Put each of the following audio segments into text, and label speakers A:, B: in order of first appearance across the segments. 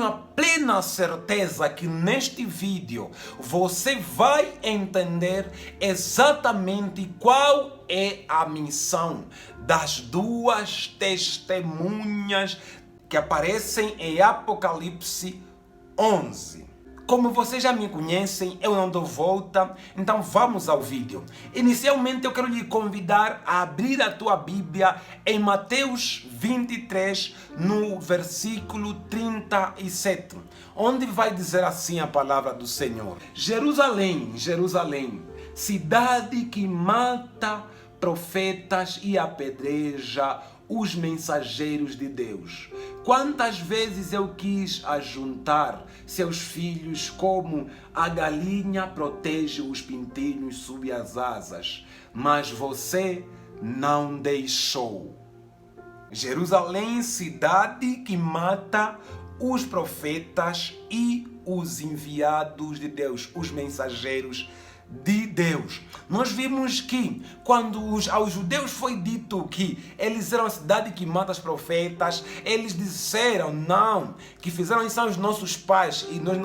A: tenho a plena certeza que neste vídeo você vai entender exatamente qual é a missão das duas testemunhas que aparecem em Apocalipse 11. Como vocês já me conhecem, eu não dou volta, então vamos ao vídeo. Inicialmente eu quero lhe convidar a abrir a tua Bíblia em Mateus 23, no versículo 37, onde vai dizer assim a palavra do Senhor: Jerusalém, Jerusalém, cidade que mata profetas e apedreja os mensageiros de Deus. Quantas vezes eu quis ajuntar seus filhos como a galinha protege os pintinhos sob as asas, mas você não deixou. Jerusalém, cidade que mata os profetas e os enviados de Deus, os mensageiros de Deus. Nós vimos que quando aos judeus foi dito que eles eram a cidade que mata os profetas, eles disseram não, que fizeram isso aos nossos pais e nós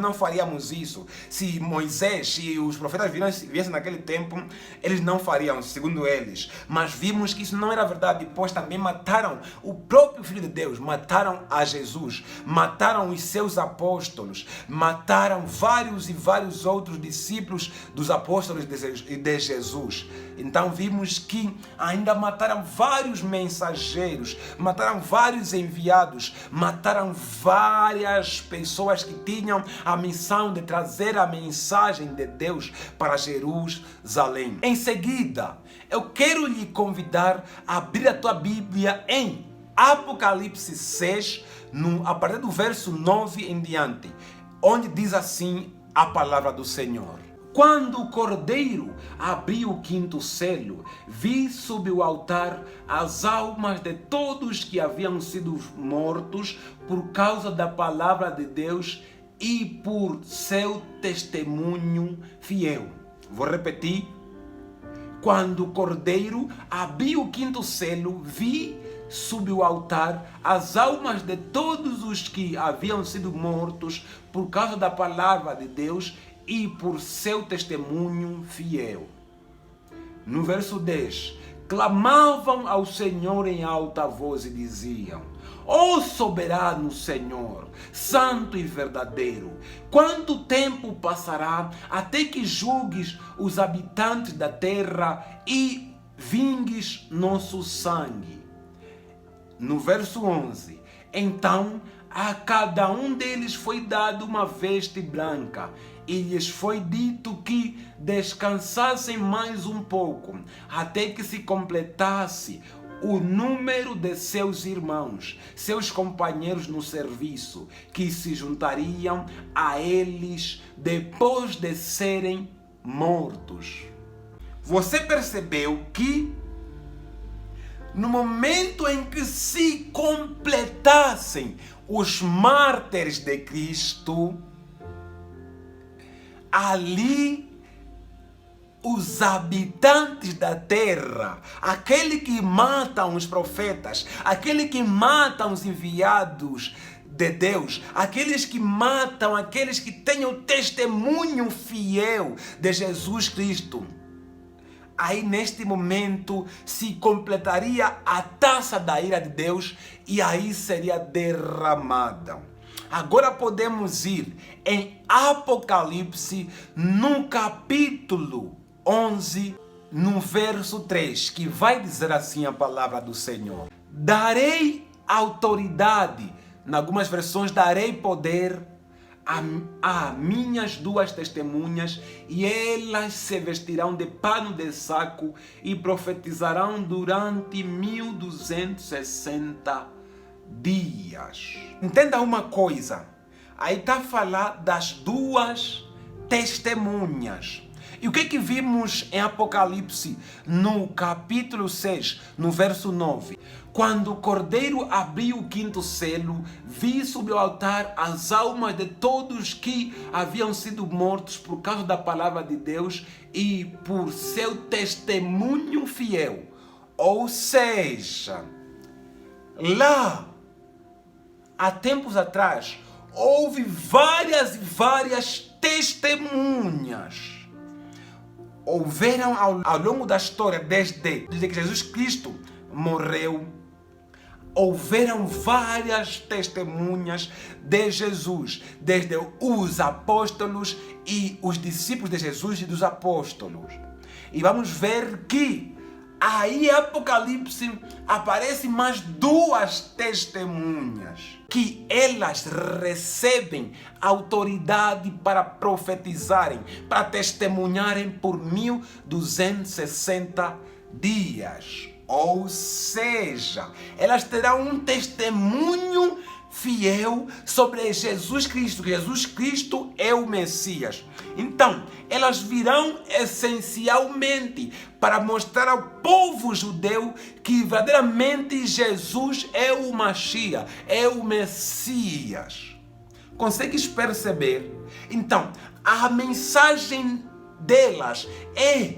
A: não faríamos isso. Se Moisés e os profetas viessem naquele tempo, eles não fariam, segundo eles. Mas vimos que isso não era verdade, pois também mataram o próprio Filho de Deus, mataram a Jesus, mataram os seus apóstolos, mataram vários e vários outros discípulos dos apóstolos de Jesus. Então vimos que ainda mataram vários mensageiros, mataram vários enviados, mataram várias pessoas que tinham a missão de trazer a mensagem de Deus para Jerusalém. Em seguida, eu quero lhe convidar a abrir a tua Bíblia em Apocalipse 6, a partir do verso 9 em diante, onde diz assim a palavra do Senhor. Quando o Cordeiro abriu o quinto selo, vi sob o altar as almas de todos que haviam sido mortos por causa da palavra de Deus e por seu testemunho fiel. Vou repetir. Quando o Cordeiro abriu o quinto selo, vi sob o altar as almas de todos os que haviam sido mortos por causa da palavra de Deus e por seu testemunho fiel. No verso 10, clamavam ao Senhor em alta voz e diziam: ó soberano Senhor, santo e verdadeiro, quanto tempo passará até que julgues os habitantes da terra e vingues nosso sangue? No verso 11, então a cada um deles foi dado uma veste branca, e lhes foi dito que descansassem mais um pouco, até que se completasse o número de seus irmãos, seus companheiros no serviço, que se juntariam a eles depois de serem mortos. Você percebeu que no momento em que se completassem os mártires de Cristo, ali os habitantes da terra, aquele que matam os profetas, aquele que matam os enviados de Deus, aqueles que matam, aqueles que têm o testemunho fiel de Jesus Cristo, aí neste momento se completaria a taça da ira de Deus e aí seria derramada. Agora podemos ir em Apocalipse, no capítulo 11, no verso 3, que vai dizer assim a palavra do Senhor: darei autoridade, em algumas versões darei poder a minhas duas testemunhas, e elas se vestirão de pano de saco e profetizarão durante 1260 dias. Entenda uma coisa, aí está a falar das duas testemunhas. E o que vimos em Apocalipse, no capítulo 6, no verso 9? Quando o Cordeiro abriu o quinto selo, vi sob o altar as almas de todos que haviam sido mortos por causa da palavra de Deus e por seu testemunho fiel. Ou seja, lá há tempos atrás, houve várias e várias testemunhas. Houveram ao longo da história, desde que Jesus Cristo morreu, houveram várias testemunhas de Jesus, desde os apóstolos e os discípulos de Jesus e dos apóstolos. E vamos ver que aí em Apocalipse aparecem mais duas testemunhas, que elas recebem autoridade para profetizarem, para testemunharem por 1260 dias. Ou seja, elas terão um testemunho fiel sobre Jesus Cristo, que Jesus Cristo é o Messias. Então, elas virão essencialmente para mostrar ao povo judeu que verdadeiramente Jesus é o Mashiach, é o Messias. Consegues perceber? Então, a mensagem delas é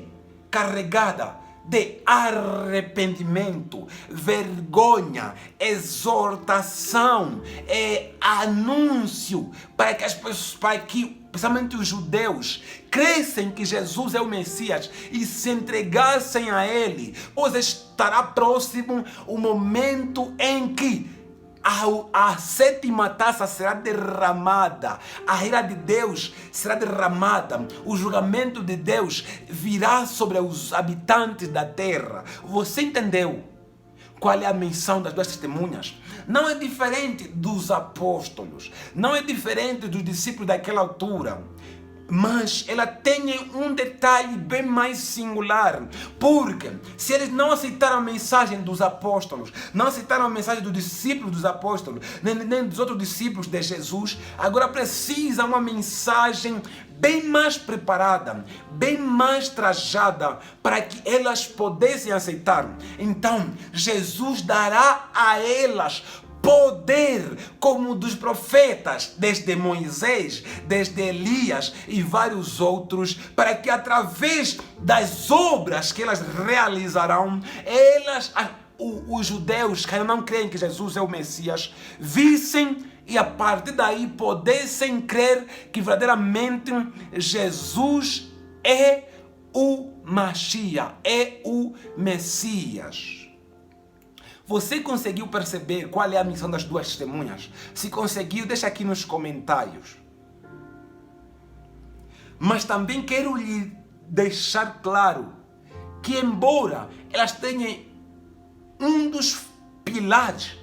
A: carregada de arrependimento, vergonha, exortação, anúncio para que as pessoas, principalmente os judeus, crescem que Jesus é o Messias e se entregassem a Ele, pois estará próximo o momento em que a sétima taça será derramada, a ira de Deus será derramada, o julgamento de Deus virá sobre os habitantes da terra. Você entendeu qual é a missão das duas testemunhas? Não é diferente dos apóstolos, não é diferente dos discípulos daquela altura. Mas ela tem um detalhe bem mais singular, porque se eles não aceitaram a mensagem dos apóstolos, não aceitaram a mensagem dos discípulos dos apóstolos, nem dos outros discípulos de Jesus, agora precisam uma mensagem bem mais preparada, bem mais trajada, para que elas pudessem aceitar. Então, Jesus dará a elas poder como dos profetas, desde Moisés, desde Elias e vários outros, para que através das obras que elas realizarão, os judeus que não creem que Jesus é o Messias, vissem e a partir daí pudessem crer que verdadeiramente Jesus é o Mashiach, é o Messias. Você conseguiu perceber qual é a missão das duas testemunhas? Se conseguiu, deixa aqui nos comentários. Mas também quero lhe deixar claro que, embora elas tenham um dos pilares,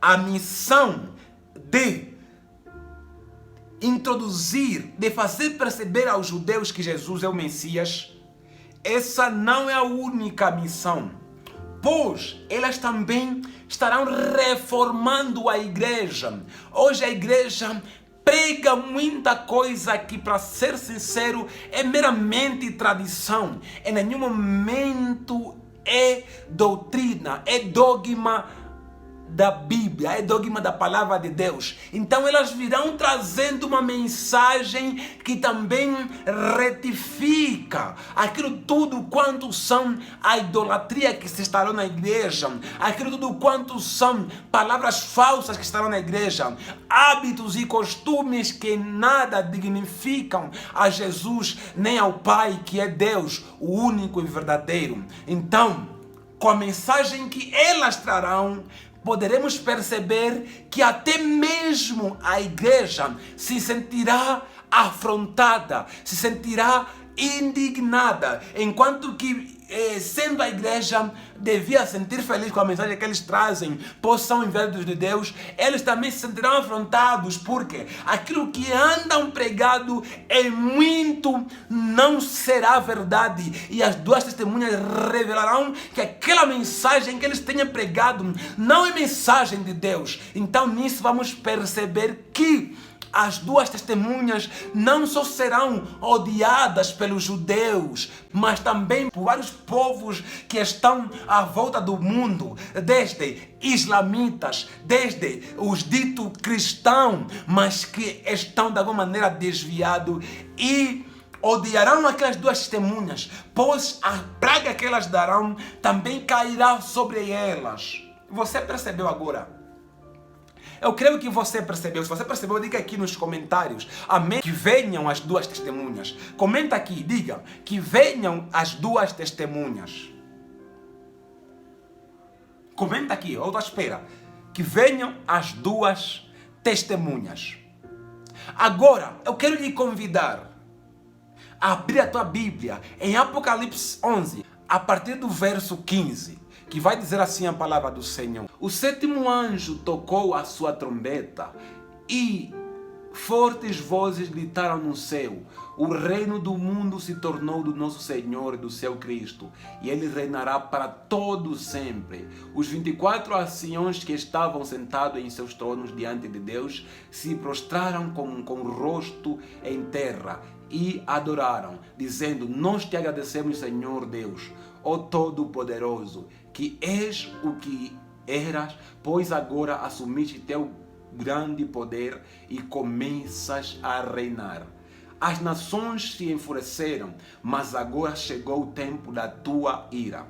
A: a missão de introduzir, de fazer perceber aos judeus que Jesus é o Messias, essa não é a única missão. Pois elas também estarão reformando a igreja. Hoje a igreja prega muita coisa que, para ser sincero, é meramente tradição. Em nenhum momento é doutrina, é dogma da Bíblia, é dogma da palavra de Deus. Então elas virão trazendo uma mensagem que também retifica aquilo tudo quanto são a idolatria que se instalou na igreja, aquilo tudo quanto são palavras falsas que estarão na igreja, hábitos e costumes que nada dignificam a Jesus nem ao Pai, que é Deus, o único e verdadeiro. Então, com a mensagem que elas trarão, poderemos perceber que até mesmo a igreja se sentirá afrontada, se sentirá indignada, enquanto que, sendo a igreja, devia sentir feliz com a mensagem que eles trazem, pois são enviados de Deus, eles também se sentirão afrontados, porque aquilo que andam pregado em muito não será verdade, e as duas testemunhas revelarão que aquela mensagem que eles tenham pregado não é mensagem de Deus. Então nisso vamos perceber que as duas testemunhas não só serão odiadas pelos judeus, mas também por vários povos que estão à volta do mundo, desde islamitas, desde os ditos cristãos, mas que estão de alguma maneira desviados e odiarão aquelas duas testemunhas, pois a praga que elas darão também cairá sobre elas. Você percebeu agora Eu creio que você percebeu. Se você percebeu, diga aqui nos comentários. Amém. Que venham as duas testemunhas. Comenta aqui, diga que venham as duas testemunhas. Comenta aqui, eu estou à espera. Que venham as duas testemunhas. Agora, eu quero lhe convidar a abrir a tua Bíblia em Apocalipse 11, a partir do verso 15, que vai dizer assim a palavra do Senhor. O sétimo anjo tocou a sua trombeta e fortes vozes gritaram no céu: o reino do mundo se tornou do nosso Senhor e do seu Cristo, e ele reinará para todo sempre. Os 24 anciãos que estavam sentados em seus tronos diante de Deus se prostraram com o rosto em terra e adoraram, dizendo: nós te agradecemos, Senhor Deus, ó Todo-Poderoso, que és o que eras, pois agora assumiste teu grande poder e começas a reinar. As nações se enfureceram, mas agora chegou o tempo da tua ira.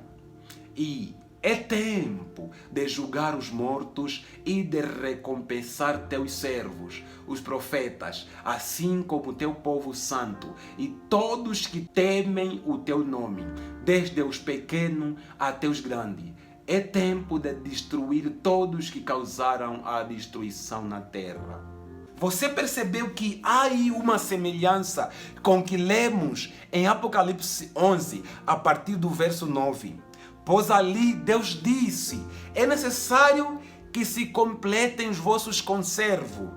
A: E é tempo de julgar os mortos e de recompensar teus servos, os profetas, assim como teu povo santo, e todos que temem o teu nome, desde os pequenos até os grandes. É tempo de destruir todos que causaram a destruição na terra. Você percebeu que há aí uma semelhança com o que lemos em Apocalipse 11, a partir do verso 9. Pois ali Deus disse: é necessário que se completem os vossos conservos.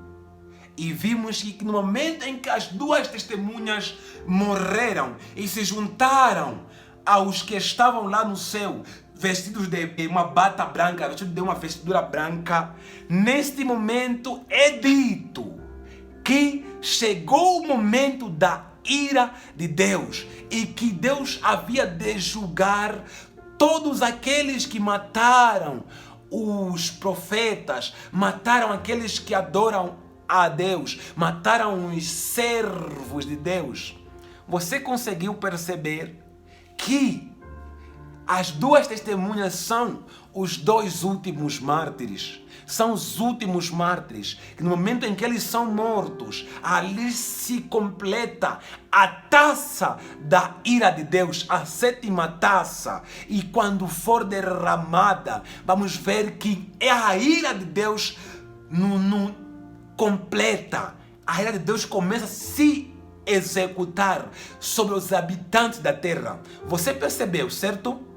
A: E vimos que no momento em que as duas testemunhas morreram e se juntaram aos que estavam lá no céu, vestidos de uma bata branca, vestidos de uma vestidura branca, neste momento é dito que chegou o momento da ira de Deus e que Deus havia de julgar todos aqueles que mataram os profetas, mataram aqueles que adoram a Deus, mataram os servos de Deus. Você conseguiu perceber que as duas testemunhas são os dois últimos mártires. São os últimos mártires. Que no momento em que eles são mortos, ali se completa a taça da ira de Deus, a sétima taça. E quando for derramada, vamos ver que é a ira de Deus completa. A ira de Deus começa a se executar sobre os habitantes da terra. Você percebeu, certo?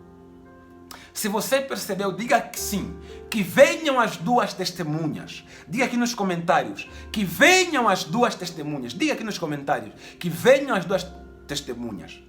A: Se você percebeu, diga que sim. Que venham as duas testemunhas. Diga aqui nos comentários. Que venham as duas testemunhas. Diga aqui nos comentários. Que venham as duas testemunhas.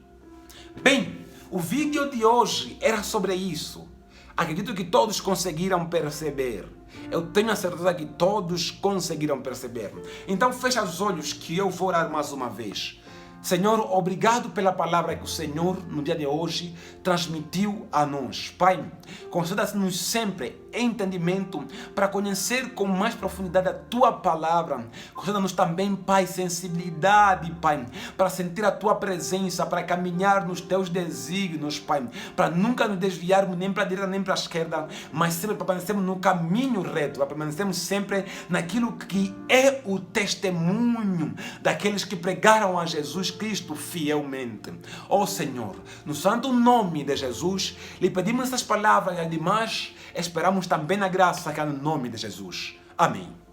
A: Bem, o vídeo de hoje era sobre isso. Acredito que todos conseguiram perceber. Eu tenho a certeza que todos conseguiram perceber. Então fecha os olhos que eu vou orar mais uma vez. Senhor, obrigado pela palavra que o Senhor, no dia de hoje, transmitiu a nós. Pai, conceda-nos sempre entendimento para conhecer com mais profundidade a Tua palavra. Conceda-nos também, Pai, sensibilidade, Pai, para sentir a Tua presença, para caminhar nos Teus desígnios, Pai, para nunca nos desviarmos nem para a direita nem para a esquerda, mas sempre para permanecermos no caminho reto, para permanecermos sempre naquilo que é o testemunho daqueles que pregaram a Jesus Cristo fielmente. Ó Senhor, no santo nome de Jesus, lhe pedimos essas palavras e ademais esperamos também a graça que há no nome de Jesus. Amém.